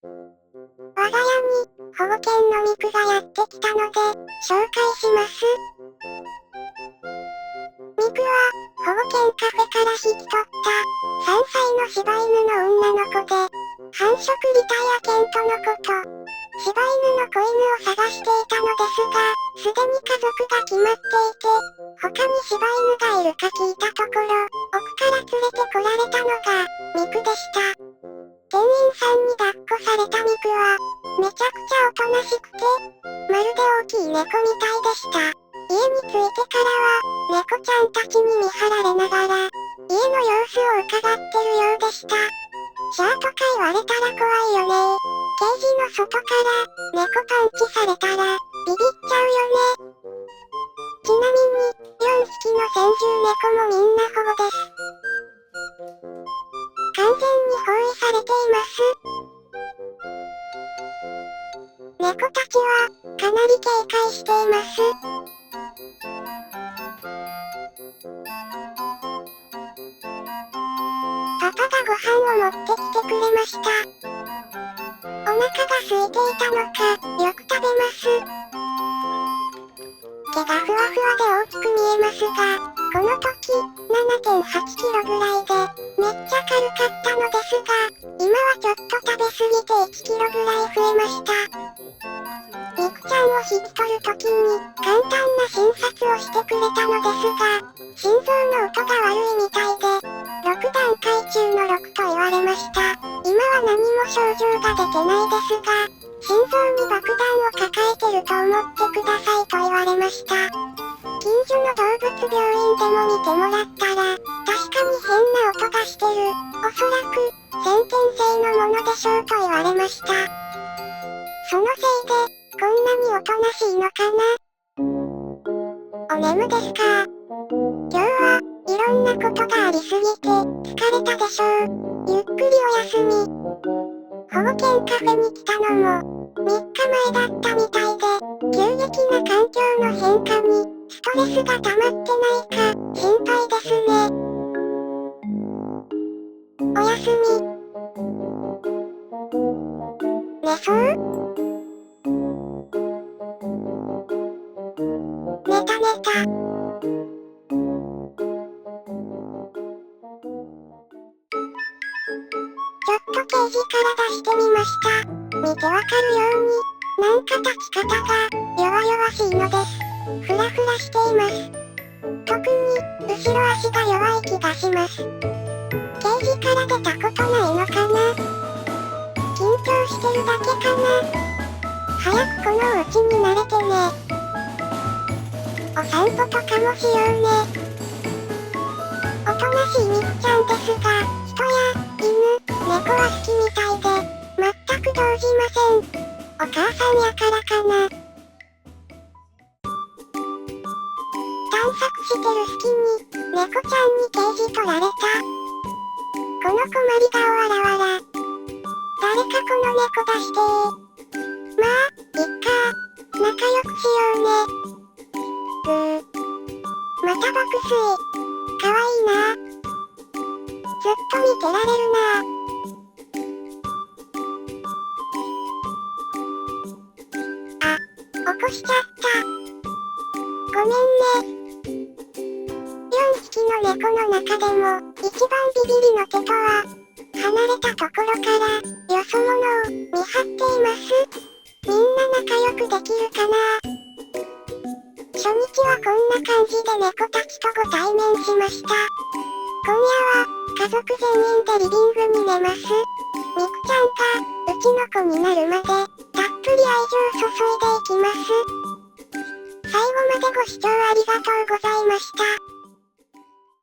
我が家に保護犬のミクがやってきたので紹介します。ミクは保護犬カフェから引き取った3歳の柴犬の女の子で、繁殖リタイア犬とのこと。柴犬の子犬を探していたのですが、すでに家族が決まっていて、他に柴犬がいるか聞いたところ、奥から連れてこられたのがミクでした。店員さんに抱っこされたミクは、めちゃくちゃおとなしくて、まるで大きい猫みたいでした。家に着いてからは、猫ちゃんたちに見張られながら、家の様子を伺ってるようでした。シャーとか言われたら怖いよね。ケージの外から猫パンチされたらビビっちゃうよね。ちなみに4匹の先住猫もみんな保護です。完全に包囲されています。猫たちはかなり警戒しています。パパがご飯を持ってきてくれました。お腹が空いていたのか、よく食べます。毛がふわふわで大きく見えますが、この時、7.8 キロぐらいで、めっちゃ軽かったのですが、今はちょっと食べ過ぎて1キロぐらい増えました。ミクちゃんを引き取る時に、簡単な診察をしてくれたのですが、心臓の音が悪いみたいで、6段階中の6と言われました。今は何も症状が出てないですが、心臓に爆弾を抱えてると思ってくださいと言われました。近所の動物病院でも見てもらったら、確かに変な音がしてる。おそらく、先天性のものでしょうと言われました。そのせいで、こんなにおとなしいのかな。お眠ですか？今日はいろんなことがありすぎて、疲れたでしょう。ゆっくりお休み。保護犬カフェに来たのも、3日前だったみたいで、急激な環境の変化に、ストレスが溜まってないか、心配ですね。おやすみ。寝そう？寝た寝た。ちょっとケージから出してみました。見てわかるように、なんか立ち方が弱々しいのです。フラフラしています。特に、後ろ足が弱い気がします。ケージから出たことないのかな？緊張してるだけかな？早くこのお家に慣れてね。お散歩とかもしようね。おとなしいミクちゃんですが、人や犬、猫は好きみたいで、全く動じません。お母さんやからかな。探索してる隙に、猫ちゃんにケージ取られた。この困り顔わらわら。誰かこの猫出してまあ、いっか。仲良くしようね。ぐー。また爆睡。かわいいな。ずっと見てられるな。あ、起こしちゃった。ごめんね。4匹の猫の中でも、一番ビビりの手とは、離れたところから、よそ者を見張っています。みんな仲良くできるかな？初日はこんな感じで猫たちとご対面しました。今夜は、家族全員でリビングに寝ます。ミクちゃんが、うちの子になるまで、たっぷり愛情注いでいきます。最後までご視聴ありがとうございました。